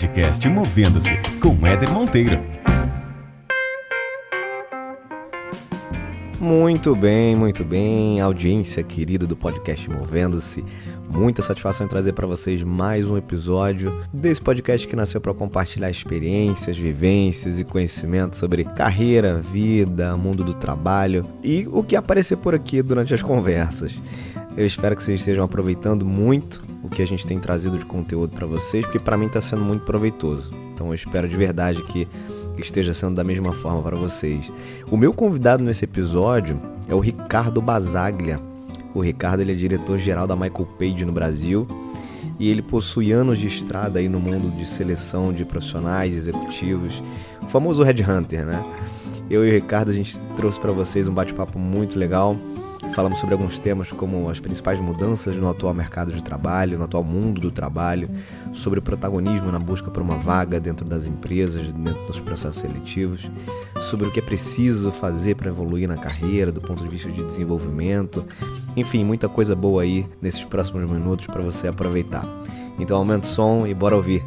Podcast Movendo-se com Éder Monteiro. Muito bem, audiência querida do podcast Movendo-se. Muita satisfação em trazer para vocês mais um episódio desse podcast que nasceu para compartilhar experiências, vivências e conhecimentos sobre carreira, vida, mundo do trabalho e o que aparecer por aqui durante as conversas. Eu espero que vocês estejam aproveitando muito o que a gente tem trazido de conteúdo para vocês, porque para mim está sendo muito proveitoso. Então eu espero de verdade que esteja sendo da mesma forma para vocês. O meu convidado nesse episódio é o Ricardo Bazzaglia. O Ricardo ele é diretor-geral da Michael Page no Brasil e ele possui anos de estrada aí no mundo de seleção de profissionais, executivos, o famoso Headhunter, né? Eu e o Ricardo, a gente trouxe para vocês um bate-papo muito legal. Falamos sobre alguns temas como as principais mudanças no atual mercado de trabalho, no atual mundo do trabalho, sobre o protagonismo na busca por uma vaga dentro das empresas, dentro dos processos seletivos, sobre o que é preciso fazer para evoluir na carreira, do ponto de vista de desenvolvimento. Enfim, muita coisa boa aí nesses próximos minutos para você aproveitar. Então aumenta o som e bora ouvir.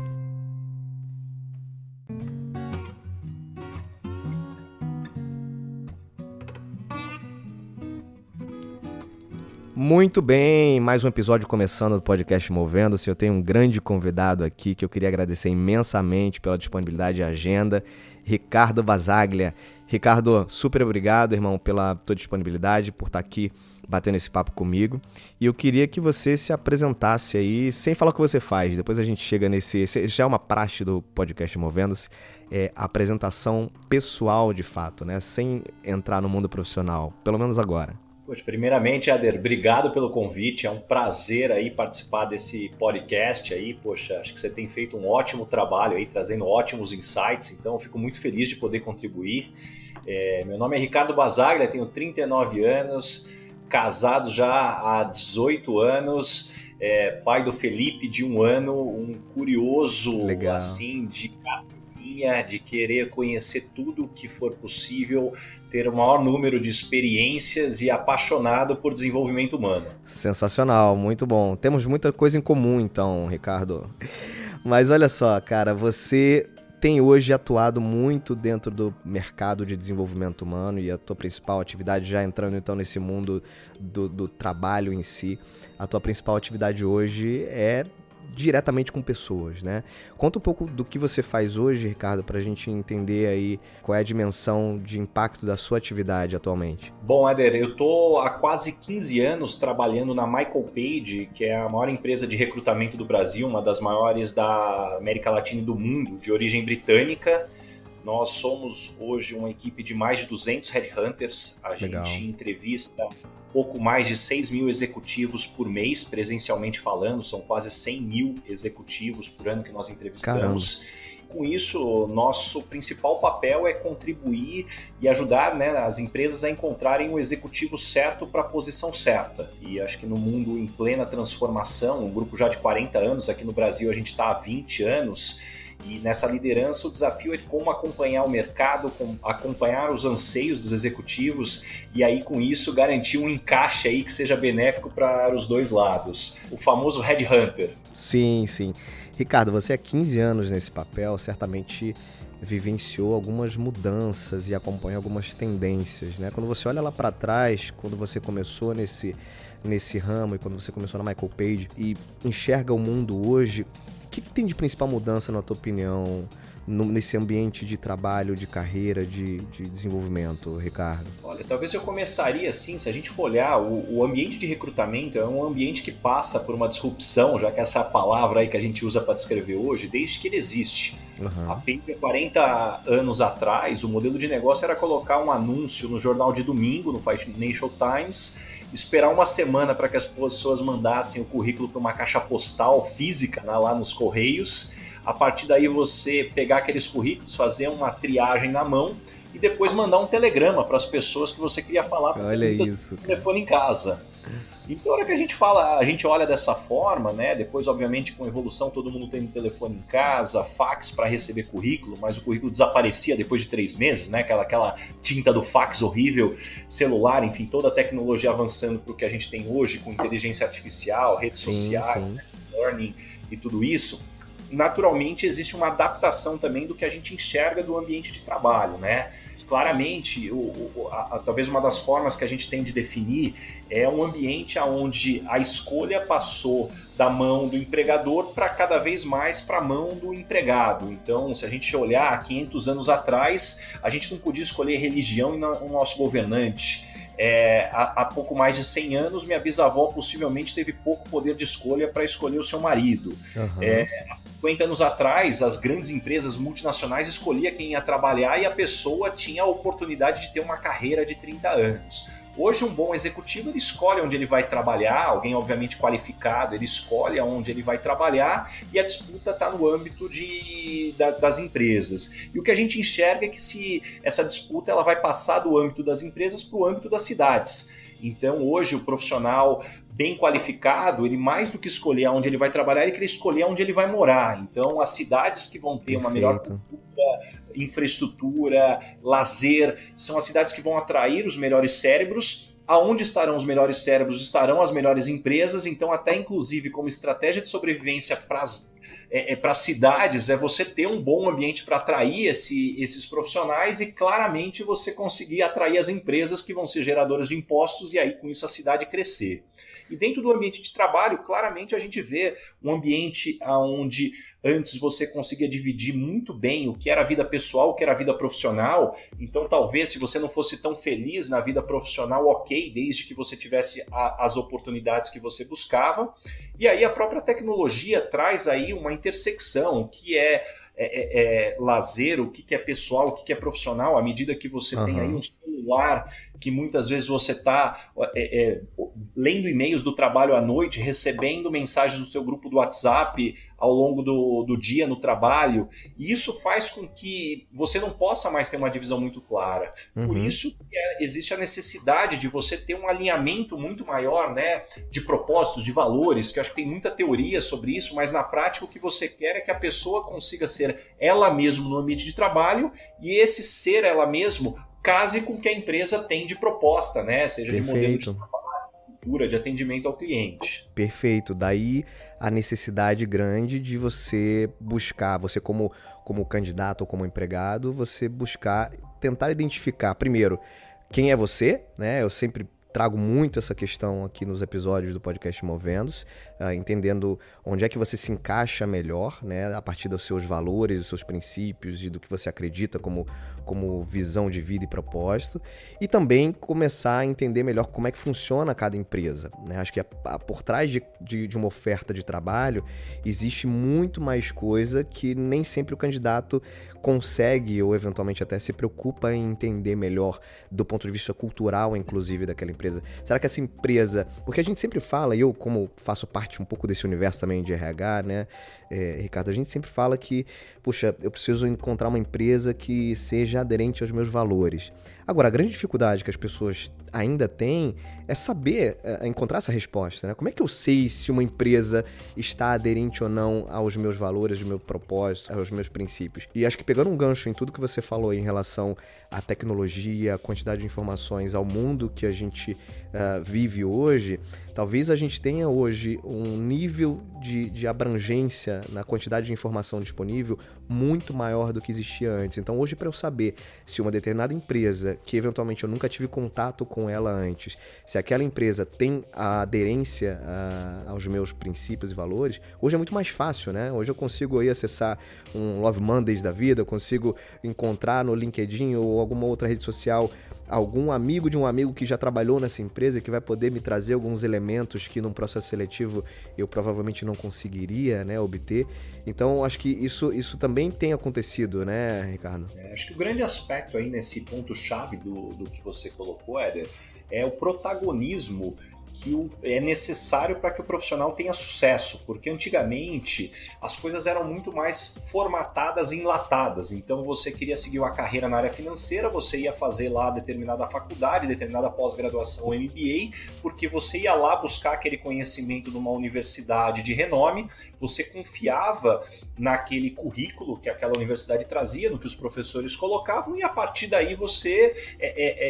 Muito bem, mais um episódio começando do podcast Movendo-se. Eu tenho um grande convidado aqui que eu queria agradecer imensamente pela disponibilidade e agenda, Ricardo Bazzaglia. Ricardo, super obrigado, irmão, pela tua disponibilidade, por estar aqui batendo esse papo comigo. E eu queria que você se apresentasse aí, sem falar o que você faz. Depois a gente chega nesse já é uma praxe do podcast Movendo-se, a apresentação pessoal de fato, né? Sem entrar no mundo profissional, pelo menos agora. Poxa, primeiramente, Éder, obrigado pelo convite, é um prazer aí participar desse podcast aí, poxa, acho que você tem feito um ótimo trabalho aí, trazendo ótimos insights, então eu fico muito feliz de poder contribuir. Meu nome é Ricardo Bazzaglia, tenho 39 anos, casado já há 18 anos, pai do Felipe de 1 ano, um curioso, legal, assim, de querer conhecer tudo o que for possível, ter o maior número de experiências e apaixonado por desenvolvimento humano. Sensacional, muito bom. Temos muita coisa em comum então, Ricardo. Mas olha só, cara, você tem hoje atuado muito dentro do mercado de desenvolvimento humano e a tua principal atividade, já entrando então nesse mundo do trabalho em si, a tua principal atividade hoje é diretamente com pessoas, né? Conta um pouco do que você faz hoje, Ricardo, para a gente entender aí qual é a dimensão de impacto da sua atividade atualmente. Bom, Éder, eu estou há quase 15 anos trabalhando na Michael Page, que é a maior empresa de recrutamento do Brasil, uma das maiores da América Latina e do mundo, de origem britânica. Nós somos hoje uma equipe de mais de 200 headhunters. A Legal. gente entrevista pouco mais de 6 mil executivos por mês, presencialmente falando, são quase 100 mil executivos por ano que nós entrevistamos. Caramba. Com isso, nosso principal papel é contribuir e ajudar, né, as empresas a encontrarem o executivo certo para a posição certa. E acho que no mundo em plena transformação, um grupo já de 40 anos, aqui no Brasil a gente está há 20 anos, e nessa liderança o desafio é como acompanhar o mercado, acompanhar os anseios dos executivos e aí com isso garantir um encaixe aí que seja benéfico para os dois lados. O famoso Headhunter. Sim, sim. Ricardo, você há 15 anos nesse papel, certamente vivenciou algumas mudanças e acompanha algumas tendências, né? Quando você olha lá para trás, quando você começou nesse ramo e quando você começou na Michael Page e enxerga o mundo hoje, o que tem de principal mudança, na tua opinião, nesse ambiente de trabalho, de carreira, de desenvolvimento, Ricardo? Olha, talvez eu começaria assim, se a gente for olhar, o ambiente de recrutamento é um ambiente que passa por uma disrupção, já que essa é a palavra aí que a gente usa para descrever hoje, desde que ele existe. Uhum. Há 40 anos atrás, o modelo de negócio era colocar um anúncio no jornal de domingo, no Financial Times, esperar uma semana para que as pessoas mandassem o currículo para uma caixa postal física, né, lá nos Correios. A partir daí você pegar aqueles currículos, fazer uma triagem na mão e depois mandar um telegrama para as pessoas que você queria falar por telefone em casa. Então, na hora que a gente fala, a gente olha dessa forma, né? Depois, obviamente, com a evolução, todo mundo tem um telefone em casa, fax para receber currículo, mas o currículo desaparecia depois de 3 meses, né? Aquela tinta do fax horrível, celular, enfim, toda a tecnologia avançando para o que a gente tem hoje, com inteligência artificial, redes sociais, learning e tudo isso. naturalmente existe uma adaptação também do que a gente enxerga do ambiente de trabalho, né? Claramente, talvez uma das formas que a gente tem de definir é um ambiente onde a escolha passou da mão do empregador para cada vez mais para a mão do empregado. Então, se a gente olhar 500 anos atrás, a gente não podia escolher religião no nosso governante. Há pouco mais de 100 anos, minha bisavó possivelmente teve pouco poder de escolha para escolher o seu marido. Há 50 anos atrás, as grandes empresas multinacionais escolhiam quem ia trabalhar e a pessoa tinha a oportunidade de ter uma carreira de 30 anos. Hoje, um bom executivo, ele escolhe onde ele vai trabalhar, alguém obviamente qualificado, ele escolhe onde ele vai trabalhar e a disputa está no âmbito das empresas. E o que a gente enxerga é que essa disputa ela vai passar do âmbito das empresas para o âmbito das cidades. Então, hoje, o profissional bem qualificado, ele mais do que escolher onde ele vai trabalhar, ele quer escolher onde ele vai morar. Então, as cidades que vão ter uma melhor cultura, infraestrutura, lazer, são as cidades que vão atrair os melhores cérebros. Aonde estarão os melhores cérebros, estarão as melhores empresas. Então, até inclusive como estratégia de sobrevivência para as cidades, é você ter um bom ambiente para atrair esses profissionais e claramente você conseguir atrair as empresas que vão ser geradoras de impostos e aí com isso a cidade crescer. E dentro do ambiente de trabalho, claramente a gente vê um ambiente onde antes você conseguia dividir muito bem o que era a vida pessoal, o que era a vida profissional. Então talvez se você não fosse tão feliz na vida profissional, ok, desde que você tivesse as oportunidades que você buscava. E aí a própria tecnologia traz aí uma intersecção, o que é lazer, o que é pessoal, o que é profissional, à medida que você tem aí um celular que muitas vezes você está lendo e-mails do trabalho à noite, recebendo mensagens do seu grupo do WhatsApp ao longo do dia no trabalho, e isso faz com que você não possa mais ter uma divisão muito clara. Por isso existe a necessidade de você ter um alinhamento muito maior, né, de propósitos, de valores, que eu acho que tem muita teoria sobre isso, mas na prática o que você quer é que a pessoa consiga ser ela mesma no ambiente de trabalho, e esse ser ela mesma case com o que a empresa tem de proposta, né? Seja de modelo de trabalho, cultura, de atendimento ao cliente. Perfeito. Daí a necessidade grande de você buscar, você como candidato ou como empregado, você buscar, tentar identificar, primeiro, quem é você, né? Eu sempre trago muito essa questão aqui nos episódios do podcast Movendo-se, entendendo onde é que você se encaixa melhor, né, a partir dos seus valores, dos seus princípios e do que você acredita como visão de vida e propósito, e também começar a entender melhor como é que funciona cada empresa, né? Acho que por trás de uma oferta de trabalho existe muito mais coisa que nem sempre o candidato consegue ou eventualmente até se preocupa em entender melhor do ponto de vista cultural, inclusive, daquela empresa. Será que essa empresa... Porque a gente sempre fala, e eu como faço parte um pouco desse universo também de RH, né, Ricardo, a gente sempre fala que, puxa, eu preciso encontrar uma empresa que seja aderente aos meus valores. Agora, a grande dificuldade que as pessoas ainda têm é saber encontrar essa resposta, né? Como é que eu sei se uma empresa está aderente ou não aos meus valores, ao meu propósito, aos meus princípios? E acho que pegando um gancho em tudo que você falou em relação à tecnologia, à quantidade de informações, ao mundo que a gente vive hoje, talvez a gente tenha hoje um nível de abrangência na quantidade de informação disponível muito maior do que existia antes. Então hoje, para eu saber se uma determinada empresa, que eventualmente eu nunca tive contato com ela antes, se aquela empresa tem a aderência aos meus princípios e valores, hoje é muito mais fácil, né? Hoje eu consigo aí acessar um Love Mondays da vida, eu consigo encontrar no LinkedIn ou alguma outra rede social algum amigo de um amigo que já trabalhou nessa empresa, que vai poder me trazer alguns elementos que num processo seletivo eu provavelmente não conseguiria, né, obter. Então acho que isso também tem acontecido, né, Ricardo? Acho que o grande aspecto aí nesse ponto-chave do que você colocou, Éder, é o protagonismo que é necessário para que o profissional tenha sucesso, porque antigamente as coisas eram muito mais formatadas e enlatadas. Então você queria seguir uma carreira na área financeira, você ia fazer lá determinada faculdade, determinada pós-graduação MBA, porque você ia lá buscar aquele conhecimento de uma universidade de renome, você confiava naquele currículo que aquela universidade trazia, no que os professores colocavam, e a partir daí você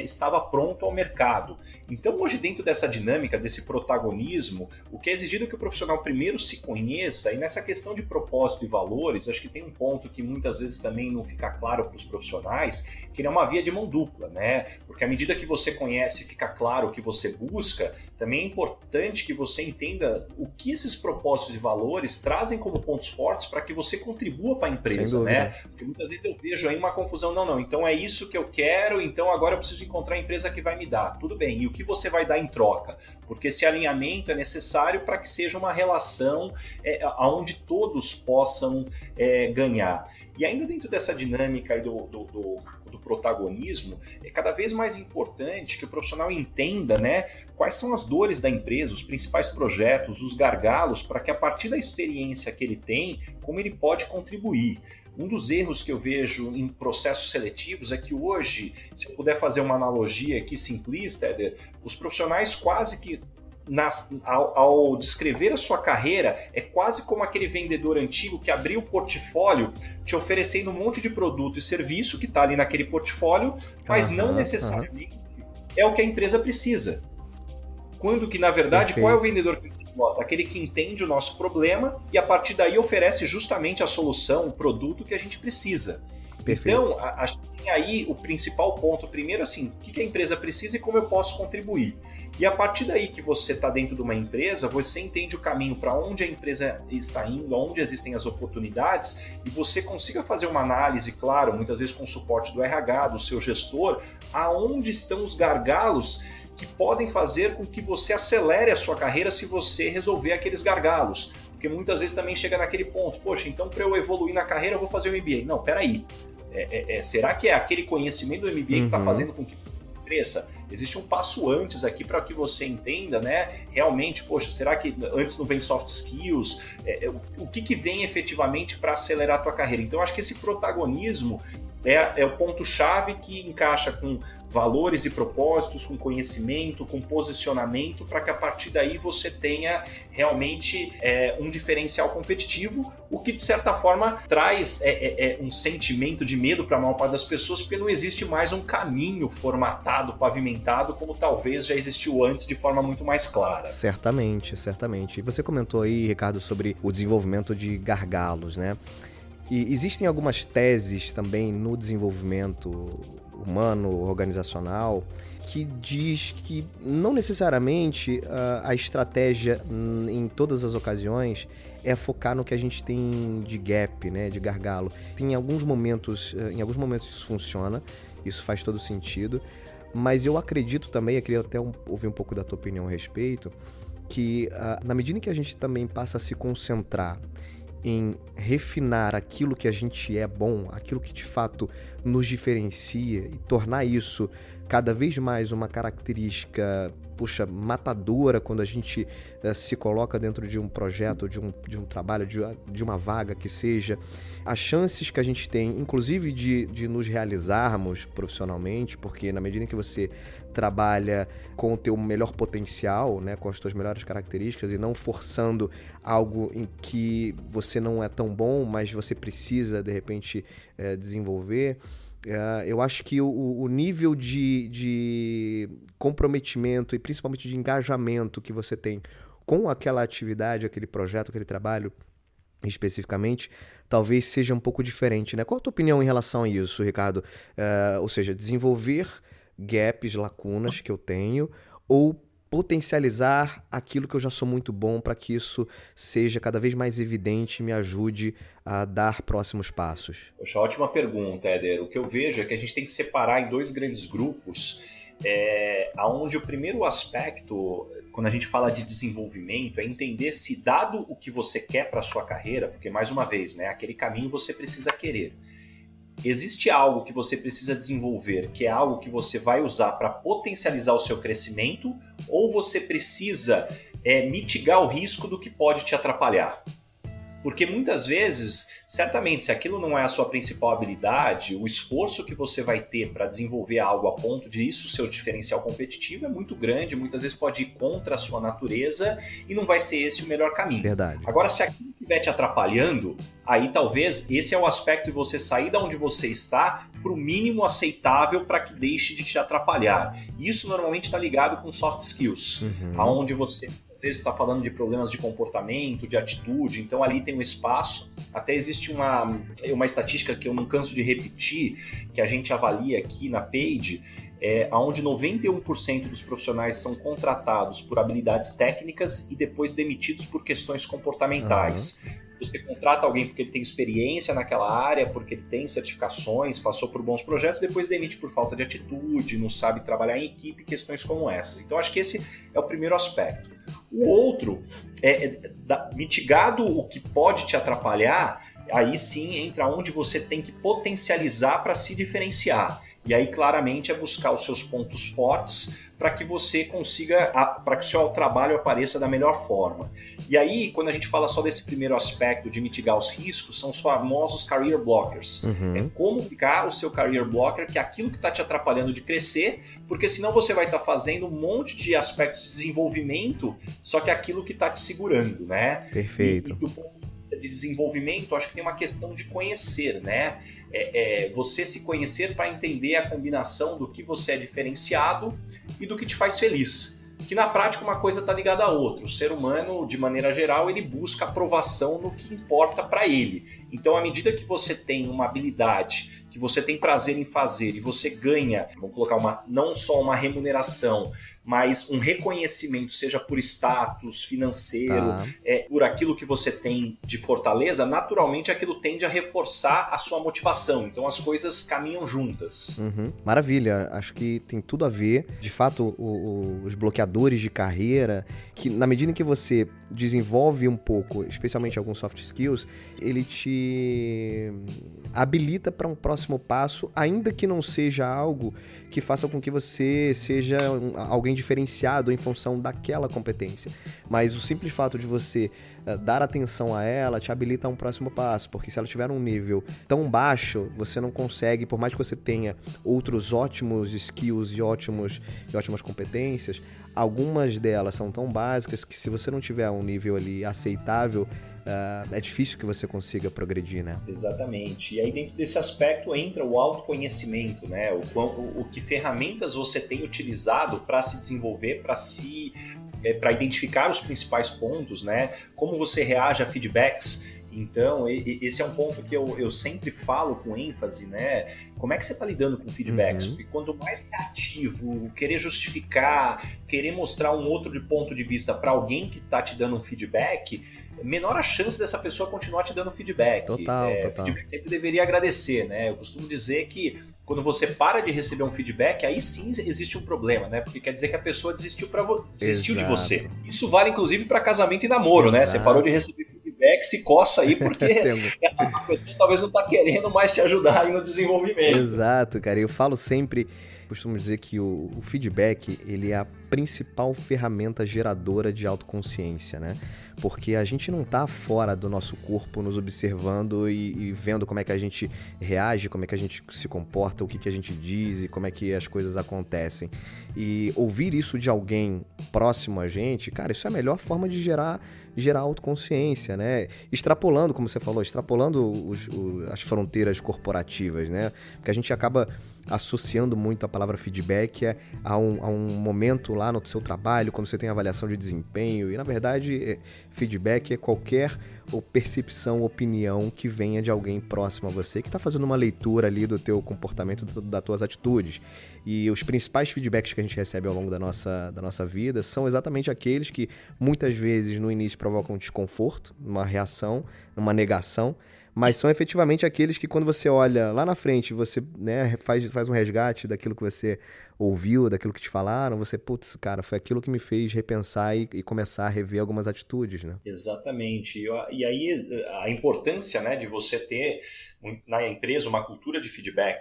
estava pronto ao mercado. Então hoje, dentro dessa dinâmica dinâmica desse protagonismo, o que é exigido é que o profissional primeiro se conheça, e nessa questão de propósito e valores, acho que tem um ponto que muitas vezes também não fica claro para os profissionais, que ele é uma via de mão dupla, né? Porque à medida que você conhece e fica claro o que você busca, também é importante que você entenda o que esses propósitos e valores trazem como pontos fortes para que você contribua para a empresa, né? Porque muitas vezes eu vejo aí uma confusão, não, então é isso que eu quero, então agora eu preciso encontrar a empresa que vai me dar. Tudo bem, e o que você vai dar em troca? Porque esse alinhamento é necessário para que seja uma relação onde todos possam ganhar. E ainda dentro dessa dinâmica aí do protagonismo, é cada vez mais importante que o profissional entenda, né, quais são as dores da empresa, os principais projetos, os gargalos, para que a partir da experiência que ele tem, como ele pode contribuir. Um dos erros que eu vejo em processos seletivos é que hoje, se eu puder fazer uma analogia aqui simplista, Éder, os profissionais quase que ao descrever a sua carreira, é quase como aquele vendedor antigo que abriu o portfólio te oferecendo um monte de produto e serviço que está ali naquele portfólio, mas não necessariamente é o que a empresa precisa. Quando que, na verdade, qual é o vendedor que a gente gosta? Aquele que entende o nosso problema e a partir daí oferece justamente a solução, o produto que a gente precisa. Perfeito. Então, acho que tem aí o principal ponto. Primeiro, assim, o que a empresa precisa e como eu posso contribuir. E a partir daí que você está dentro de uma empresa, você entende o caminho para onde a empresa está indo, onde existem as oportunidades, e você consiga fazer uma análise, claro, muitas vezes com o suporte do RH, do seu gestor, aonde estão os gargalos que podem fazer com que você acelere a sua carreira se você resolver aqueles gargalos. Porque muitas vezes também chega naquele ponto, poxa, então para eu evoluir na carreira eu vou fazer o MBA. Não, peraí. Será que é aquele conhecimento do MBA que está fazendo com que cresça? Existe um passo antes aqui para que você entenda, né? Realmente, poxa, será que antes não vem soft skills? O que vem efetivamente para acelerar a tua carreira? Então, eu acho que esse protagonismo é o ponto-chave que encaixa com valores e propósitos, com conhecimento, com posicionamento, para que a partir daí você tenha realmente um diferencial competitivo, o que de certa forma traz um sentimento de medo para a maior parte das pessoas, porque não existe mais um caminho formatado, pavimentado, como talvez já existiu antes de forma muito mais clara. Certamente, certamente. E você comentou aí, Ricardo, sobre o desenvolvimento de gargalos, né? E existem algumas teses também no desenvolvimento humano, organizacional, que diz que não necessariamente a estratégia em todas as ocasiões é focar no que a gente tem de gap, né, de gargalo. Em alguns momentos isso funciona, isso faz todo sentido, mas eu acredito também, eu queria até ouvir um pouco da tua opinião a respeito, que na medida em que a gente também passa a se concentrar em refinar aquilo que a gente é bom, aquilo que de fato nos diferencia e tornar isso cada vez mais uma característica, matadora quando a gente se coloca dentro de um projeto, de um trabalho, de uma vaga que seja, as chances que a gente tem, inclusive de nos realizarmos profissionalmente, porque na medida em que você trabalha com o teu melhor potencial, né, com as tuas melhores características e não forçando algo em que você não é tão bom, mas você precisa, de repente, desenvolver. Eu acho que o nível de comprometimento e principalmente de engajamento que você tem com aquela atividade, aquele projeto, aquele trabalho especificamente, talvez seja um pouco diferente, né? Qual a tua opinião em relação a isso, Ricardo? Ou seja, desenvolver gaps, lacunas que eu tenho, ou potencializar aquilo que eu já sou muito bom para que isso seja cada vez mais evidente e me ajude a dar próximos passos? Poxa, ótima pergunta, Éder. O que eu vejo é que a gente tem que separar em dois grandes grupos, onde o primeiro aspecto, quando a gente fala de desenvolvimento, é entender se, dado o que você quer para a sua carreira, porque, mais uma vez, né, aquele caminho você precisa querer. Existe algo que você precisa desenvolver, que é algo que você vai usar para potencializar o seu crescimento, ou você precisa mitigar o risco do que pode te atrapalhar? Porque muitas vezes, certamente, se aquilo não é a sua principal habilidade, o esforço que você vai ter para desenvolver algo a ponto de isso ser o diferencial competitivo é muito grande, muitas vezes pode ir contra a sua natureza e não vai ser esse o melhor caminho. Verdade. Agora, se aquilo estiver te atrapalhando, aí talvez esse é o aspecto de você sair da onde você está para o mínimo aceitável para que deixe de te atrapalhar. Isso normalmente está ligado com soft skills, aonde você está falando de problemas de comportamento, de atitude, então ali tem um espaço. Até existe uma estatística que eu não canso de repetir, que a gente avalia aqui na Page, onde 91% dos profissionais são contratados por habilidades técnicas e depois demitidos por questões comportamentais. Você contrata alguém porque ele tem experiência naquela área, porque ele tem certificações, passou por bons projetos, depois demite por falta de atitude, não sabe trabalhar em equipe, questões como essas. Então acho que esse é o primeiro aspecto. O outro mitigado o que pode te atrapalhar, aí sim entra onde você tem que potencializar para se diferenciar. E aí, claramente, é buscar os seus pontos fortes para que você consiga, para que o seu trabalho apareça da melhor forma. E aí, quando a gente fala só desse primeiro aspecto de mitigar os riscos, são os famosos career blockers. É como ficar o seu career blocker, que é aquilo que está te atrapalhando de crescer, porque senão você vai estar fazendo um monte de aspectos de desenvolvimento, só que é aquilo que está te segurando, né? Perfeito. E do ponto de desenvolvimento, acho que tem uma questão de conhecer, né? Você se conhecer para entender a combinação do que você é diferenciado e do que te faz feliz. Que na prática uma coisa está ligada à outra. O ser humano, de maneira geral, ele busca aprovação no que importa para ele. Então, à medida que você tem uma habilidade, que você tem prazer em fazer e você ganha, vamos colocar não só uma remuneração, mas um reconhecimento, seja por status financeiro, por aquilo que você tem de fortaleza, naturalmente aquilo tende a reforçar a sua motivação. Então as coisas caminham juntas. Maravilha, acho que tem tudo a ver. De fato, os bloqueadores de carreira, que na medida em que você desenvolve um pouco, especialmente alguns soft skills, ele te habilita para um próximo passo, ainda que não seja algo que faça com que você seja alguém diferenciado em função daquela competência. Mas o simples fato de você dar atenção a ela te habilita a um próximo passo, porque se ela tiver um nível tão baixo, você não consegue, por mais que você tenha outros ótimos skills e ótimas competências, algumas delas são tão básicas que se você não tiver um nível ali aceitável, é difícil que você consiga progredir, né? Exatamente. E aí dentro desse aspecto entra o autoconhecimento, né? O que ferramentas você tem utilizado para se desenvolver, para identificar os principais pontos, né? Como você reage a feedbacks. Então, esse é um ponto que eu sempre falo com ênfase, né? Como é que você está lidando com feedbacks? Porque quanto mais reativo, querer justificar, querer mostrar um outro ponto de vista para alguém que está te dando um feedback, menor a chance dessa pessoa continuar te dando feedback. Total. Feedback sempre deveria agradecer, né? Eu costumo dizer que quando você para de receber um feedback, aí sim existe um problema, né? Porque quer dizer que a pessoa desistiu de você. Isso vale inclusive para casamento e namoro, né? Você parou de receber feedback, se coça aí porque a pessoa talvez não está querendo mais te ajudar aí no desenvolvimento. Exato, cara. Eu falo sempre, costumo dizer que o feedback, ele é a principal ferramenta geradora de autoconsciência, né? Porque a gente não tá fora do nosso corpo nos observando e vendo como é que a gente reage, como é que a gente se comporta, o que a gente diz e como é que as coisas acontecem. E ouvir isso de alguém próximo a gente, cara, isso é a melhor forma de gerar autoconsciência, né? Extrapolando, como você falou, as fronteiras corporativas, né? Porque a gente acaba associando muito a palavra feedback a um momento lá no seu trabalho, quando você tem avaliação de desempenho, e na verdade feedback é qualquer percepção, opinião que venha de alguém próximo a você, que está fazendo uma leitura ali do teu comportamento, das tuas atitudes. E os principais feedbacks que a gente recebe ao longo da nossa vida são exatamente aqueles que muitas vezes no início provocam um desconforto, uma reação, uma negação, mas são efetivamente aqueles que quando você olha lá na frente, você, né, faz um resgate daquilo que você ouviu, daquilo que te falaram, você, putz, cara, foi aquilo que me fez repensar e começar a rever algumas atitudes, né? Exatamente. E aí a importância, né, de você ter na empresa uma cultura de feedback.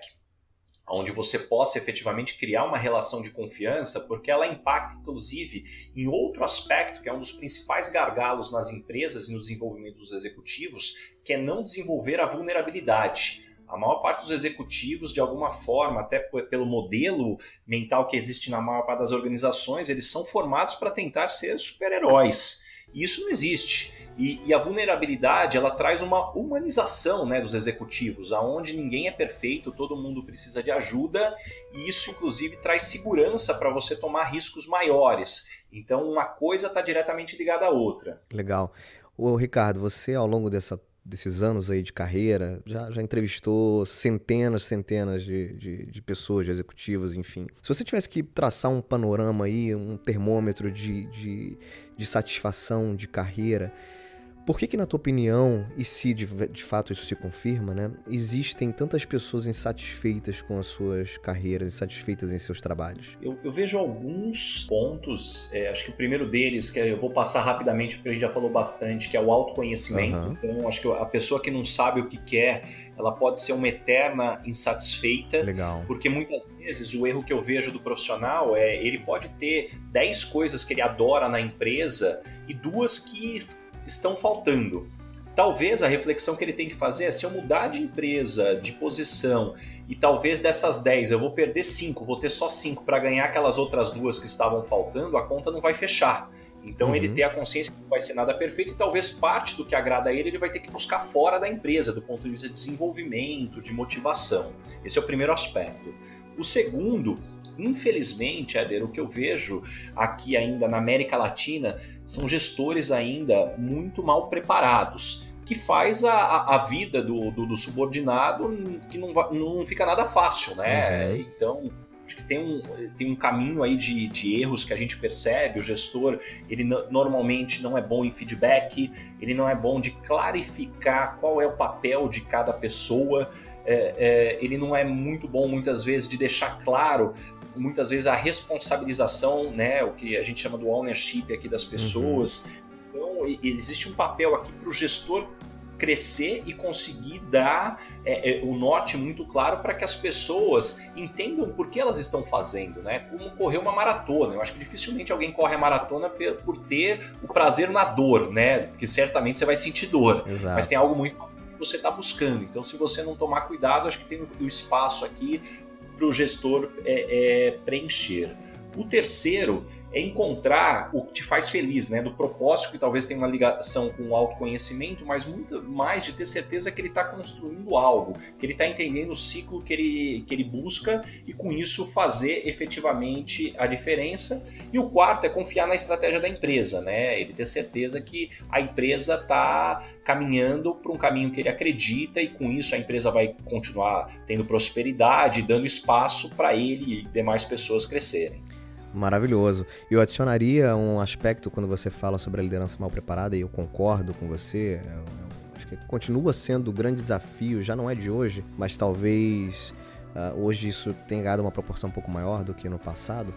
onde você possa efetivamente criar uma relação de confiança, porque ela impacta, inclusive, em outro aspecto, que é um dos principais gargalos nas empresas e no desenvolvimento dos executivos, que é não desenvolver a vulnerabilidade. A maior parte dos executivos, de alguma forma, até pelo modelo mental que existe na maior parte das organizações, eles são formados para tentar ser super-heróis. E isso não existe. E a vulnerabilidade, ela traz uma humanização, né, dos executivos, onde ninguém é perfeito, todo mundo precisa de ajuda, e isso, inclusive, traz segurança para você tomar riscos maiores. Então, uma coisa está diretamente ligada à outra. Legal. Ô, Ricardo, você, ao longo desses anos aí de carreira, já entrevistou centenas de pessoas, de executivos, enfim. Se você tivesse que traçar um panorama aí, um termômetro de satisfação de carreira, por que na tua opinião, e se de fato isso se confirma, né, existem tantas pessoas insatisfeitas com as suas carreiras, insatisfeitas em seus trabalhos? Eu vejo alguns pontos, acho que o primeiro deles, que eu vou passar rapidamente porque a gente já falou bastante, que é o autoconhecimento. Uhum. Então, acho que a pessoa que não sabe o que quer, ela pode ser uma eterna insatisfeita. Legal. Porque muitas vezes o erro que eu vejo do profissional ele pode ter 10 coisas que ele adora na empresa e 2 que estão faltando. Talvez a reflexão que ele tem que fazer é: se eu mudar de empresa, de posição, e talvez dessas 10 eu vou perder 5, vou ter só 5 para ganhar aquelas outras 2 que estavam faltando, a conta não vai fechar. Então ele ter a consciência que não vai ser nada perfeito, e talvez parte do que agrada a ele vai ter que buscar fora da empresa, do ponto de vista de desenvolvimento, de motivação. Esse é o primeiro aspecto. O segundo, infelizmente, Éder, o que eu vejo aqui ainda na América Latina são gestores ainda muito mal preparados, que faz a vida do subordinado que não fica nada fácil, né? Uhum. Então, acho que tem um caminho aí de erros que a gente percebe. O gestor, ele normalmente não é bom em feedback, ele não é bom de clarificar qual é o papel de cada pessoa, ele não é muito bom, muitas vezes, de deixar claro, muitas vezes, a responsabilização, né, o que a gente chama do ownership aqui das pessoas. Então, existe um papel aqui para o gestor crescer e conseguir dar o norte muito claro para que as pessoas entendam por que elas estão fazendo, né? Como correr uma maratona. Eu acho que dificilmente alguém corre a maratona por ter o prazer na dor, né? Porque certamente você vai sentir dor. Exato. Mas tem algo muito que você está buscando. Então, se você não tomar cuidado, acho que tem o espaço aqui para o gestor preencher. O terceiro é encontrar o que te faz feliz, né? Do propósito, que talvez tenha uma ligação com o autoconhecimento, mas muito mais de ter certeza que ele está construindo algo, que ele está entendendo o ciclo que ele busca e com isso fazer efetivamente a diferença. E o quarto é confiar na estratégia da empresa, né? Ele ter certeza que a empresa está caminhando para um caminho que ele acredita e com isso a empresa vai continuar tendo prosperidade, dando espaço para ele e demais pessoas crescerem. Maravilhoso. Eu adicionaria um aspecto quando você fala sobre a liderança mal preparada, e eu concordo com você. Acho que continua sendo um grande desafio, já não é de hoje, mas talvez hoje isso tenha ganhado uma proporção um pouco maior do que no passado,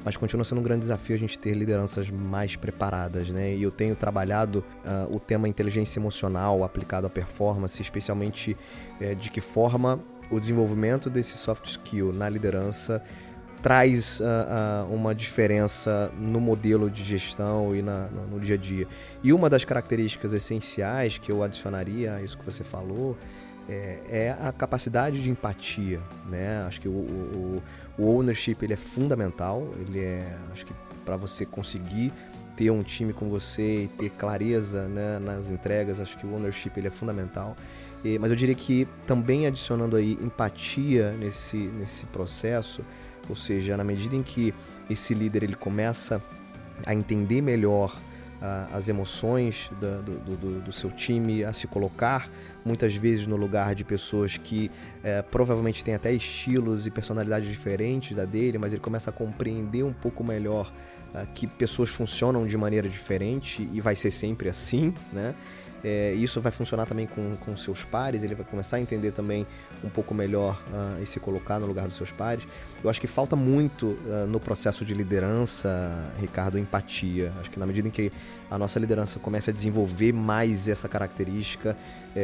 mas continua sendo um grande desafio a gente ter lideranças mais preparadas, né? E eu tenho trabalhado o tema inteligência emocional aplicado à performance, especialmente de que forma o desenvolvimento desse soft skill na liderança traz uma diferença no modelo de gestão e no dia a dia. E uma das características essenciais que eu adicionaria a isso que você falou é a capacidade de empatia, né? Acho que o ownership ele é fundamental, acho que para você conseguir ter um time com você e ter clareza, né, nas entregas, acho que o ownership ele é fundamental. Mas eu diria que também adicionando aí empatia nesse processo, ou seja, na medida em que esse líder ele começa a entender melhor as emoções do seu time, a se colocar muitas vezes no lugar de pessoas que provavelmente têm até estilos e personalidades diferentes da dele, mas ele começa a compreender um pouco melhor que pessoas funcionam de maneira diferente e vai ser sempre assim, né? Isso vai funcionar também com seus pares, ele vai começar a entender também um pouco melhor e se colocar no lugar dos seus pares. Eu acho que falta muito no processo de liderança, Ricardo, empatia. Acho que na medida em que a nossa liderança começa a desenvolver mais essa característica,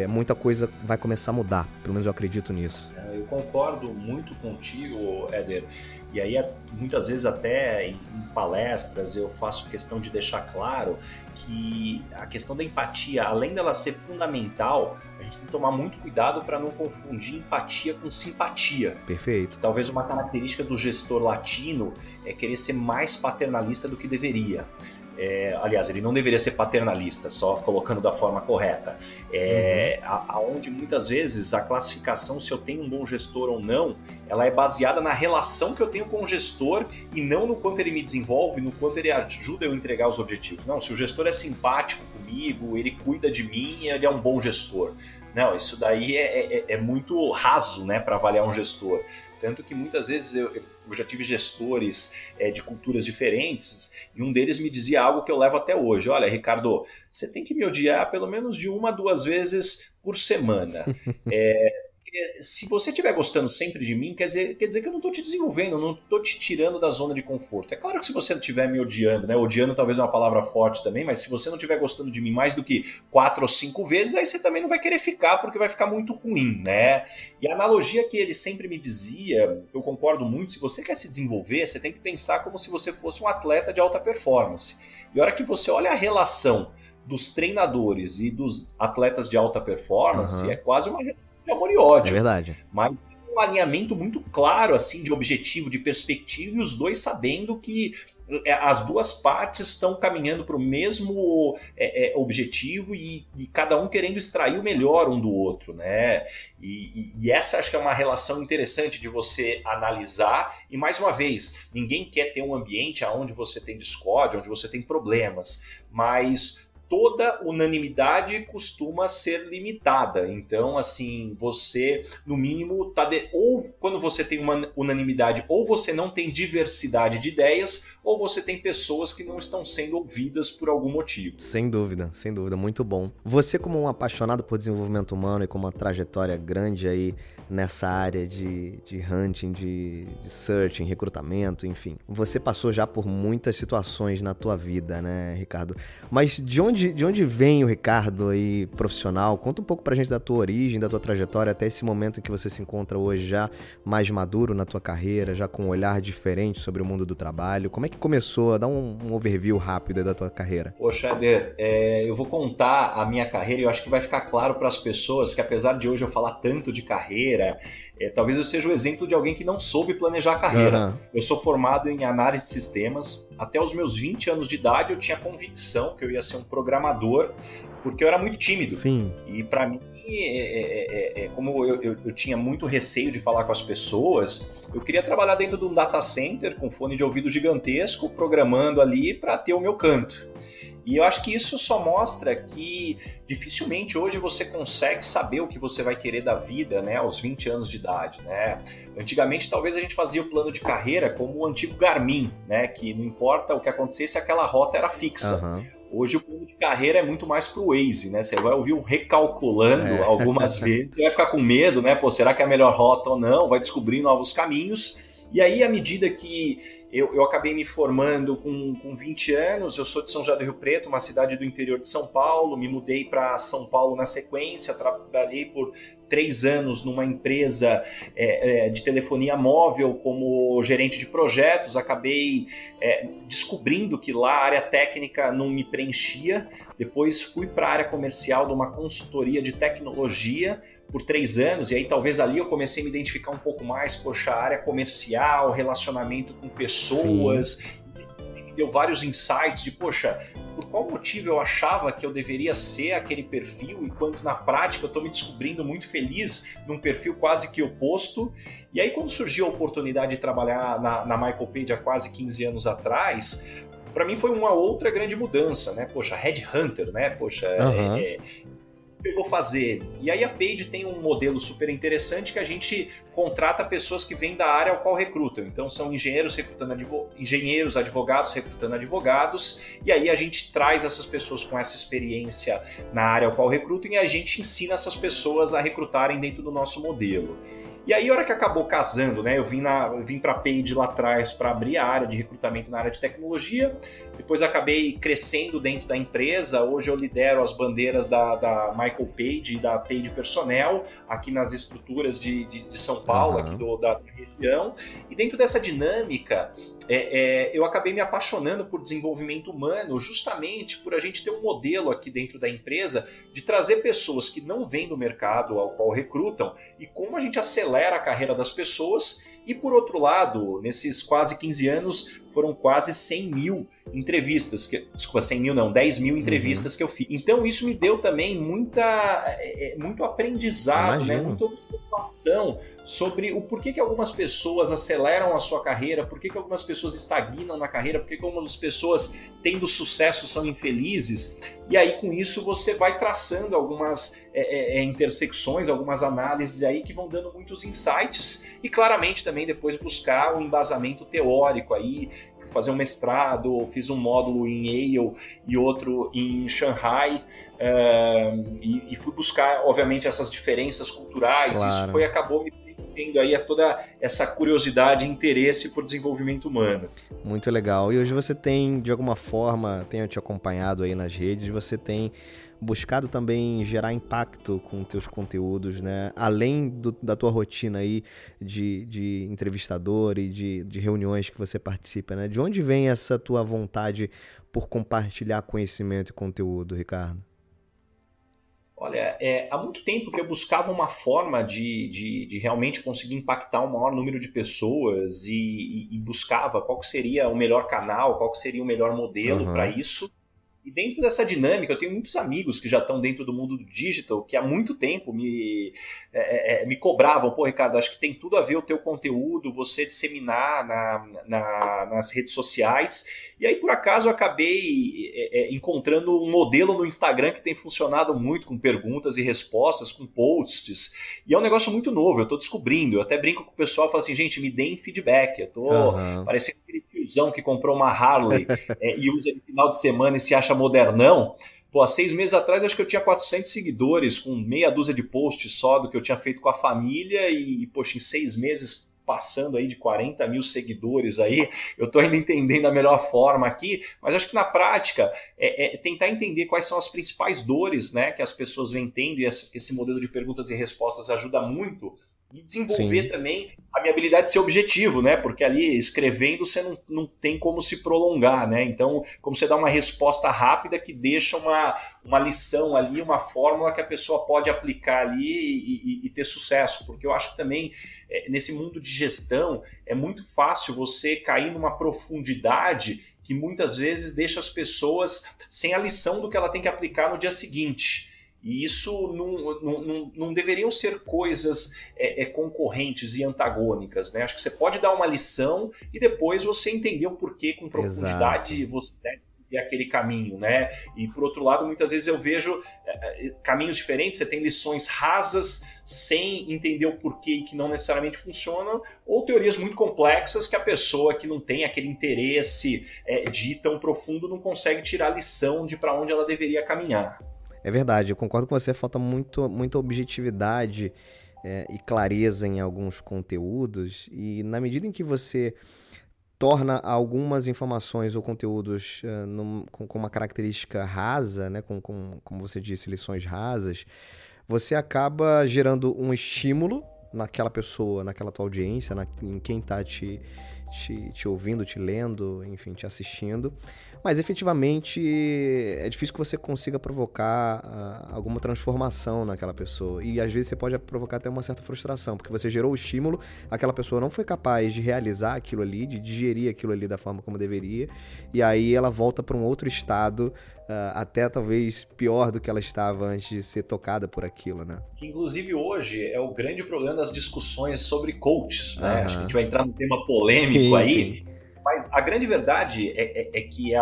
muita coisa vai começar a mudar, pelo menos eu acredito nisso. Eu concordo muito contigo, Éder, e aí muitas vezes até em palestras eu faço questão de deixar claro que a questão da empatia, além dela ser fundamental, a gente tem que tomar muito cuidado para não confundir empatia com simpatia. Perfeito. Talvez uma característica do gestor latino é querer ser mais paternalista do que deveria. Aliás, ele não deveria ser paternalista, só colocando da forma correta. Aonde muitas vezes a classificação, se eu tenho um bom gestor ou não, ela é baseada na relação que eu tenho com o gestor e não no quanto ele me desenvolve, no quanto ele ajuda eu a entregar os objetivos. Não, se o gestor é simpático comigo, ele cuida de mim, ele é um bom gestor. Não, isso daí é muito raso, né, para avaliar um gestor. Tanto que muitas vezes eu já tive gestores de culturas diferentes e um deles me dizia algo que eu levo até hoje. Olha, Ricardo, você tem que me odiar pelo menos de 1 a 2 vezes por semana. Se você estiver gostando sempre de mim, quer dizer que eu não estou te desenvolvendo, eu não estou te tirando da zona de conforto. É claro que se você não estiver me odiando, né? Odiando talvez é uma palavra forte também, mas se você não estiver gostando de mim mais do que 4 ou 5 vezes, aí você também não vai querer ficar, porque vai ficar muito ruim, né? E a analogia que ele sempre me dizia, eu concordo muito, se você quer se desenvolver, você tem que pensar como se você fosse um atleta de alta performance. E a hora que você olha a relação dos treinadores e dos atletas de alta performance, é quase uma de amor e ódio. É verdade. Mas um alinhamento muito claro, assim, de objetivo, de perspectiva, e os dois sabendo que as duas partes estão caminhando para o mesmo objetivo e cada um querendo extrair o melhor um do outro, né? E essa acho que é uma relação interessante de você analisar. E mais uma vez, ninguém quer ter um ambiente onde você tem discórdia, onde você tem problemas, mas toda unanimidade costuma ser limitada. Então, assim, você, no mínimo, ou quando você tem uma unanimidade, ou você não tem diversidade de ideias, ou você tem pessoas que não estão sendo ouvidas por algum motivo. Sem dúvida, muito bom. Você, como um apaixonado por desenvolvimento humano e com uma trajetória grande aí nessa área de hunting, de searching, recrutamento, enfim, você passou já por muitas situações na tua vida, né, Ricardo? Mas de onde vem o Ricardo aí profissional? Conta um pouco pra gente da tua origem, da tua trajetória até esse momento em que você se encontra hoje já mais maduro na tua carreira, já com um olhar diferente sobre o mundo do trabalho. Como é que começou? Dá um overview rápido aí da tua carreira. Poxa, Éder, eu vou contar a minha carreira e eu acho que vai ficar claro para as pessoas que, apesar de hoje eu falar tanto de carreira, talvez eu seja o exemplo de alguém que não soube planejar a carreira. Eu sou formado em análise de sistemas. Até os meus 20 anos de idade eu tinha convicção que eu ia ser um programador, porque eu era muito tímido. Sim. E para mim, como eu tinha muito receio de falar com as pessoas, eu queria trabalhar dentro de um data center com fone de ouvido gigantesco, programando ali para ter o meu canto. E eu acho que isso só mostra que dificilmente hoje você consegue saber o que você vai querer da vida, né, aos 20 anos de idade, né? Antigamente talvez a gente fazia o plano de carreira como o antigo Garmin, né, que não importa o que acontecesse, aquela rota era fixa. Hoje o plano de carreira é muito mais pro Waze, né? Você vai ouvir um recalculando algumas vezes, você vai ficar com medo, né? Pô, será que é a melhor rota ou não? Vai descobrir novos caminhos. E aí, à medida que eu acabei me formando com 20 anos, eu sou de São José do Rio Preto, uma cidade do interior de São Paulo, me mudei para São Paulo na sequência, trabalhei por 3 anos numa empresa de telefonia móvel como gerente de projetos, acabei descobrindo que lá a área técnica não me preenchia, depois fui para a área comercial de uma consultoria de tecnologia por 3 anos, e aí talvez ali eu comecei a me identificar um pouco mais, poxa, a área comercial, relacionamento com pessoas, me deu vários insights de, poxa, por qual motivo eu achava que eu deveria ser aquele perfil, enquanto na prática eu estou me descobrindo muito feliz num perfil quase que oposto. E aí quando surgiu a oportunidade de trabalhar na Michael Page há quase 15 anos atrás, para mim foi uma outra grande mudança, né? Poxa, Headhunter, né? Poxa, que eu vou fazer? E aí a Paid tem um modelo super interessante que a gente contrata pessoas que vêm da área ao qual recrutam. Então são engenheiros advogados recrutando advogados, e aí a gente traz essas pessoas com essa experiência na área ao qual recrutam e a gente ensina essas pessoas a recrutarem dentro do nosso modelo. E aí, a hora que acabou casando, né? Eu vim para a Paid lá atrás para abrir a área de recrutamento na área de tecnologia, depois acabei crescendo dentro da empresa, hoje eu lidero as bandeiras da Michael Page e da Paid Personnel, aqui nas estruturas de São Paulo, aqui da região, e dentro dessa dinâmica, eu acabei me apaixonando por desenvolvimento humano, justamente por a gente ter um modelo aqui dentro da empresa de trazer pessoas que não vêm do mercado ao qual recrutam e como a gente acelera a carreira das pessoas. E por outro lado, nesses quase 15 anos, foram quase 100 mil entrevistas, 10 mil entrevistas que eu fiz. Então isso me deu também muito aprendizado, né, muita observação sobre o porquê que algumas pessoas aceleram a sua carreira, porquê que algumas pessoas estagnam na carreira, porquê que algumas pessoas tendo sucesso são infelizes. E aí com isso você vai traçando algumas intersecções, algumas análises aí que vão dando muitos insights e claramente também depois buscar um embasamento teórico aí, fazer um mestrado, fiz um módulo em Yale e outro em Shanghai, e fui buscar, obviamente, essas diferenças culturais. Claro. Isso acabou me tendo aí toda essa curiosidade e interesse por desenvolvimento humano. Muito legal. E hoje você tem, de alguma forma, tenho te acompanhado aí nas redes, você tem buscado também gerar impacto com teus conteúdos, né? Além da tua rotina aí de entrevistador e de reuniões que você participa, né? De onde vem essa tua vontade por compartilhar conhecimento e conteúdo, Ricardo? Olha, há muito tempo que eu buscava uma forma de realmente conseguir impactar um maior número de pessoas e buscava qual que seria o melhor canal, qual que seria o melhor modelo para isso. E dentro dessa dinâmica, eu tenho muitos amigos que já estão dentro do mundo do digital, que há muito tempo me cobravam, pô, Ricardo, acho que tem tudo a ver o teu conteúdo, você disseminar nas redes sociais. E aí, por acaso, eu acabei encontrando um modelo no Instagram que tem funcionado muito com perguntas e respostas, com posts. E é um negócio muito novo, eu estou descobrindo. Eu até brinco com o pessoal, falo assim, gente, me deem feedback. Eu estou parecendo aquele tiozão que comprou uma Harley e usa no final de semana e se acha modernão. Pô, há 6 meses atrás, acho que eu tinha 400 seguidores, com meia dúzia de posts só do que eu tinha feito com a família. E, poxa, em 6 meses... passando aí de 40 mil seguidores aí, eu estou ainda entendendo a melhor forma aqui, mas acho que na prática tentar entender quais são as principais dores, né, que as pessoas vêm tendo, e esse modelo de perguntas e respostas ajuda muito, e desenvolver também a minha habilidade de ser objetivo, né, porque ali escrevendo você não tem como se prolongar, né, então como você dá uma resposta rápida que deixa uma lição ali, uma fórmula que a pessoa pode aplicar ali e ter sucesso, porque eu acho que também nesse mundo de gestão é muito fácil você cair numa profundidade que muitas vezes deixa as pessoas sem a lição do que ela tem que aplicar no dia seguinte. E isso não deveriam ser coisas concorrentes e antagônicas, né? Acho que você pode dar uma lição e depois você entender o porquê com profundidade você deve seguir aquele caminho, né? E por outro lado, muitas vezes eu vejo caminhos diferentes, você tem lições rasas sem entender o porquê e que não necessariamente funcionam, ou teorias muito complexas que a pessoa que não tem aquele interesse de tão profundo não consegue tirar a lição de para onde ela deveria caminhar. É verdade, eu concordo com você, falta muita objetividade e clareza em alguns conteúdos, e na medida em que você torna algumas informações ou conteúdos com uma característica rasa, né, como você disse, lições rasas, você acaba gerando um estímulo naquela pessoa, naquela tua audiência, em quem está te ouvindo, te lendo, enfim, te assistindo. Mas efetivamente é difícil que você consiga provocar alguma transformação naquela pessoa. E às vezes você pode provocar até uma certa frustração, porque você gerou o estímulo, aquela pessoa não foi capaz de realizar aquilo ali, de digerir aquilo ali da forma como deveria, e aí ela volta para um outro estado, até talvez pior do que ela estava antes de ser tocada por aquilo, né? Que inclusive hoje é o grande problema das discussões sobre coaches, né? Acho que a gente vai entrar num tema polêmico aí. Sim. Mas a grande verdade é que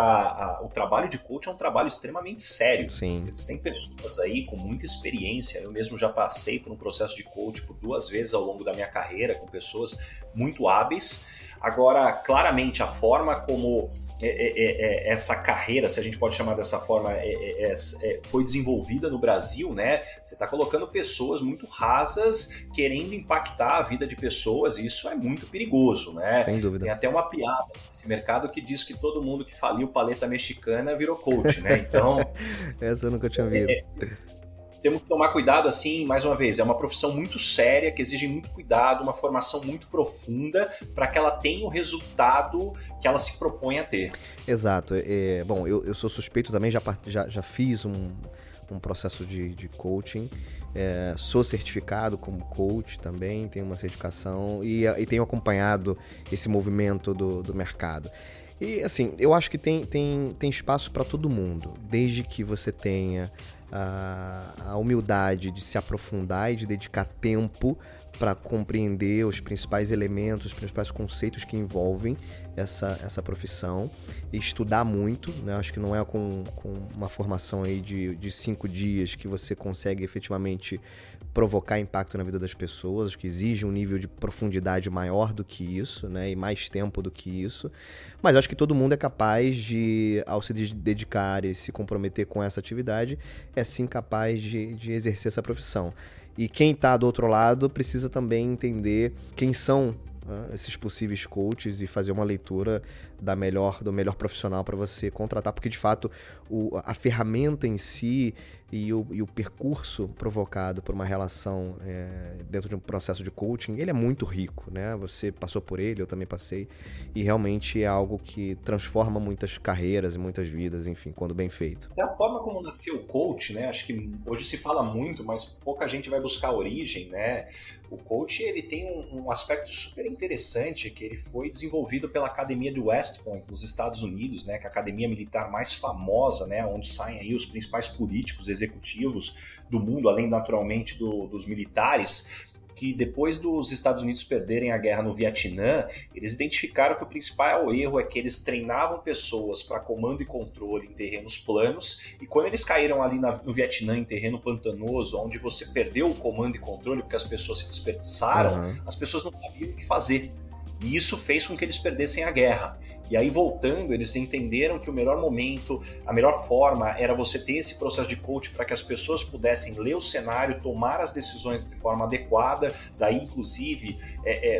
o trabalho de coach é um trabalho extremamente sério. Sim. Existem pessoas aí com muita experiência. Eu mesmo já passei por um processo de coach por 2 vezes ao longo da minha carreira, com pessoas muito hábeis. Agora, claramente, a forma como essa carreira, se a gente pode chamar dessa forma, foi desenvolvida no Brasil, né? Você está colocando pessoas muito rasas querendo impactar a vida de pessoas, e isso é muito perigoso, né? Sem dúvida. Tem até uma piada nesse mercado que diz que todo mundo que faliu paleta mexicana virou coach, né? Então... Essa eu nunca tinha ouvido. Temos que tomar cuidado, assim, mais uma vez, é uma profissão muito séria, que exige muito cuidado, uma formação muito profunda para que ela tenha o resultado que ela se propõe a ter. Exato. Bom, eu sou suspeito também, já fiz um processo de coaching, sou certificado como coach também, tenho uma certificação e tenho acompanhado esse movimento do mercado. E assim, eu acho que tem espaço para todo mundo, desde que você tenha a humildade de se aprofundar e de dedicar tempo para compreender os principais elementos, os principais conceitos que envolvem essa profissão e estudar muito, né? Acho que não é com uma formação aí de 5 dias que você consegue efetivamente provocar impacto na vida das pessoas. Acho que exige um nível de profundidade maior do que isso, né? E mais tempo do que isso. Mas acho que todo mundo é capaz de, ao se dedicar e se comprometer com essa atividade, é sim capaz de exercer essa profissão. E quem está do outro lado precisa também entender quem são esses possíveis coaches e fazer uma leitura do melhor profissional para você contratar, porque de fato a ferramenta em si e o percurso provocado por uma relação dentro de um processo de coaching, ele é muito rico, né? Você passou por ele, eu também passei, e realmente é algo que transforma muitas carreiras e muitas vidas, enfim, quando bem feito. É a forma como nasceu o coach, né? Acho que hoje se fala muito, mas pouca gente vai buscar a origem, né? O coach, ele tem um aspecto super interessante, que ele foi desenvolvido pela Academia de West Point, nos Estados Unidos, né? Que é a academia militar mais famosa, né? Onde saem aí os principais políticos, executivos do mundo, além naturalmente dos militares, que depois dos Estados Unidos perderem a guerra no Vietnã, eles identificaram que o principal erro é que eles treinavam pessoas para comando e controle em terrenos planos, e quando eles caíram ali no Vietnã, em terreno pantanoso, onde você perdeu o comando e controle porque as pessoas se dispersaram, as pessoas não sabiam o que fazer. E isso fez com que eles perdessem a guerra. E aí, voltando, eles entenderam que o melhor momento, a melhor forma era você ter esse processo de coach para que as pessoas pudessem ler o cenário, tomar as decisões de forma adequada. Daí, inclusive,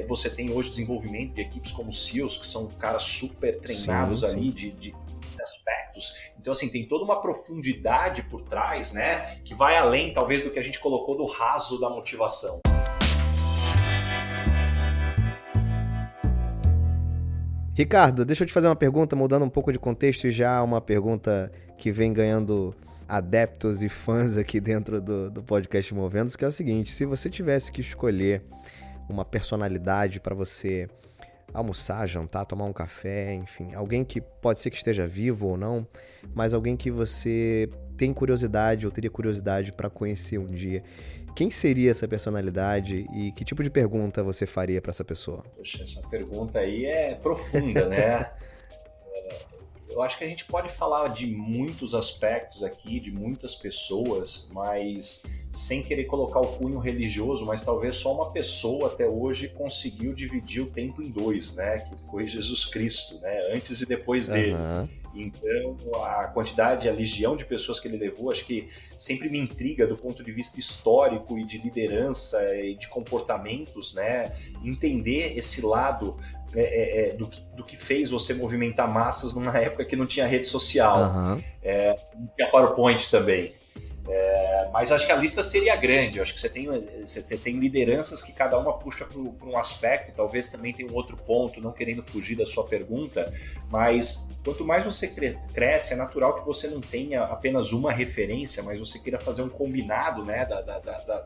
você tem hoje desenvolvimento de equipes como SEALs, que são caras super treinados ali de aspectos. Então, assim, tem toda uma profundidade por trás, né, que vai além, talvez, do que a gente colocou do raso da motivação. Ricardo, deixa eu te fazer uma pergunta, mudando um pouco de contexto, e já uma pergunta que vem ganhando adeptos e fãs aqui dentro do podcast Movendo-se, que é o seguinte: se você tivesse que escolher uma personalidade para você almoçar, jantar, tomar um café, enfim, alguém que pode ser que esteja vivo ou não, mas alguém que você tem curiosidade ou teria curiosidade para conhecer um dia, quem seria essa personalidade e que tipo de pergunta você faria para essa pessoa? Poxa, essa pergunta aí é profunda, né? Eu acho que a gente pode falar de muitos aspectos aqui, de muitas pessoas, mas sem querer colocar o cunho religioso, mas talvez só uma pessoa até hoje conseguiu dividir o tempo em 2, né? Que foi Jesus Cristo, né? Antes e depois dele. Então, a quantidade, a legião de pessoas que ele levou, acho que sempre me intriga do ponto de vista histórico e de liderança e de comportamentos, né? Entender esse lado do que fez você movimentar massas numa época que não tinha rede social. Não tinha PowerPoint também. Mas acho que a lista seria grande. Eu acho que você tem lideranças que cada uma puxa para um aspecto, e talvez também tenha um outro ponto, não querendo fugir da sua pergunta, mas quanto mais você cresce, é natural que você não tenha apenas uma referência, mas você queira fazer um combinado, né,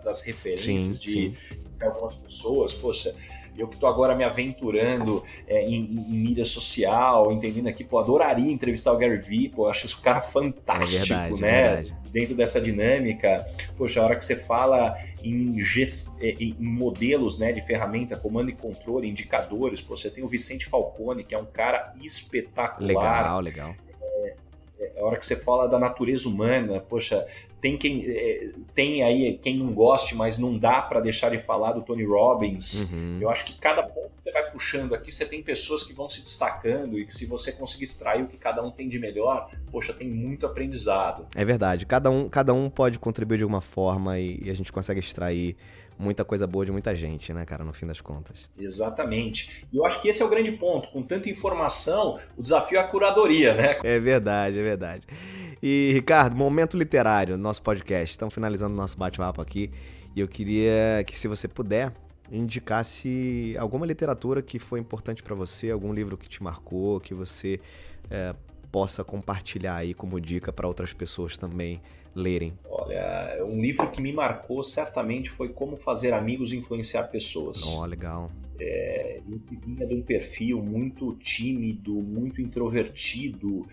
das referências de algumas pessoas. Poxa, Eu que estou agora me aventurando em mídia social, entendendo aqui, pô, adoraria entrevistar o Gary Vee, pô, acho esse cara fantástico, verdade. Dentro dessa dinâmica. Poxa, a hora que você fala em modelos, né, de ferramenta, comando e controle, indicadores, pô, você tem o Vicente Falcone, que é um cara espetacular. Legal. A hora que você fala da natureza humana, poxa, tem aí quem não goste, mas não dá para deixar de falar do Tony Robbins. Eu acho que cada ponto que você vai puxando aqui, você tem pessoas que vão se destacando e que se você conseguir extrair o que cada um tem de melhor, poxa, tem muito aprendizado. É verdade, cada um pode contribuir de alguma forma e a gente consegue extrair muita coisa boa de muita gente, né, cara, no fim das contas. Exatamente. E eu acho que esse é o grande ponto. Com tanta informação, o desafio é a curadoria, né? É verdade. E, Ricardo, momento literário no nosso podcast. Estamos finalizando o nosso bate-papo aqui. E eu queria que, se você puder, indicasse alguma literatura que foi importante para você, algum livro que te marcou, que você possa compartilhar aí como dica para outras pessoas também lerem. Olha, um livro que me marcou certamente foi Como Fazer Amigos e Influenciar Pessoas. Legal. Eu que vinha de um perfil muito tímido, muito introvertido,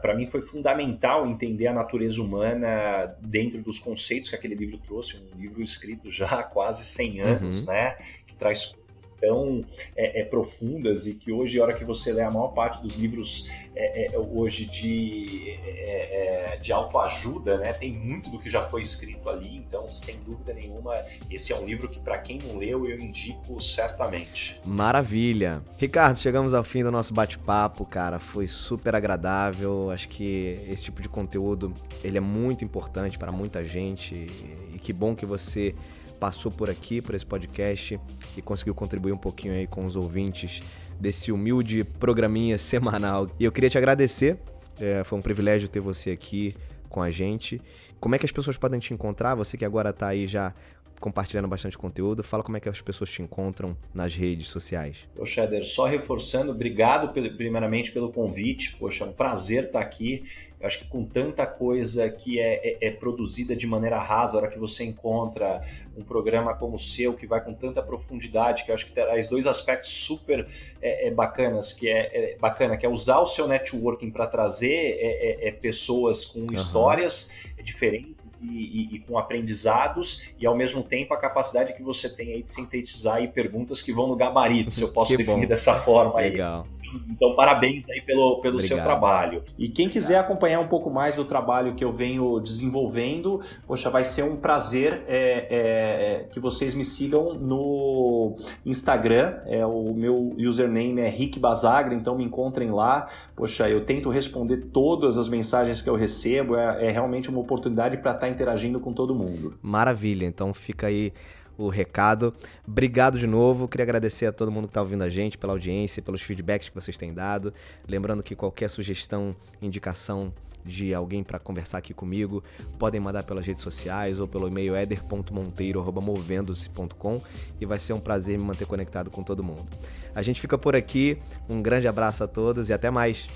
para mim foi fundamental entender a natureza humana dentro dos conceitos que aquele livro trouxe, um livro escrito já há quase 100 anos, né, que traz tão profundas e que hoje, a hora que você lê a maior parte dos livros hoje de autoajuda, né, tem muito do que já foi escrito ali, então, sem dúvida nenhuma, esse é um livro que, para quem não leu, eu indico certamente. Maravilha! Ricardo, chegamos ao fim do nosso bate-papo, cara, foi super agradável, acho que esse tipo de conteúdo, ele é muito importante para muita gente e que bom que você passou por aqui, por esse podcast e conseguiu contribuir um pouquinho aí com os ouvintes desse humilde programinha semanal. E eu queria te agradecer, foi um privilégio ter você aqui com a gente. Como é que as pessoas podem te encontrar? Você que agora está aí já compartilhando bastante conteúdo, fala como é que as pessoas te encontram nas redes sociais. Poxa, Éder, só reforçando, obrigado primeiramente pelo convite, poxa, é um prazer estar aqui. Eu acho que com tanta coisa que é produzida de maneira rasa, a hora que você encontra um programa como o seu, que vai com tanta profundidade, que eu acho que traz dois aspectos super bacanas, que é usar o seu networking para trazer pessoas com histórias diferentes, e com aprendizados, e ao mesmo tempo a capacidade que você tem aí de sintetizar aí perguntas que vão no gabarito, se eu posso definir dessa forma aí. Legal. Então, parabéns aí pelo seu trabalho. E quem quiser acompanhar um pouco mais do trabalho que eu venho desenvolvendo, poxa, vai ser um prazer que vocês me sigam no Instagram. O meu username é Rick Basagra, então me encontrem lá. Poxa, eu tento responder todas as mensagens que eu recebo. É realmente uma oportunidade para estar interagindo com todo mundo. Maravilha, então fica aí o recado. Obrigado de novo, queria agradecer a todo mundo que está ouvindo a gente pela audiência, pelos feedbacks que vocês têm dado. Lembrando que qualquer sugestão, indicação de alguém para conversar aqui comigo, podem mandar pelas redes sociais ou pelo e-mail eder.monteiro@movendo-se.com e vai ser um prazer me manter conectado com todo mundo. A gente fica por aqui, um grande abraço a todos e até mais!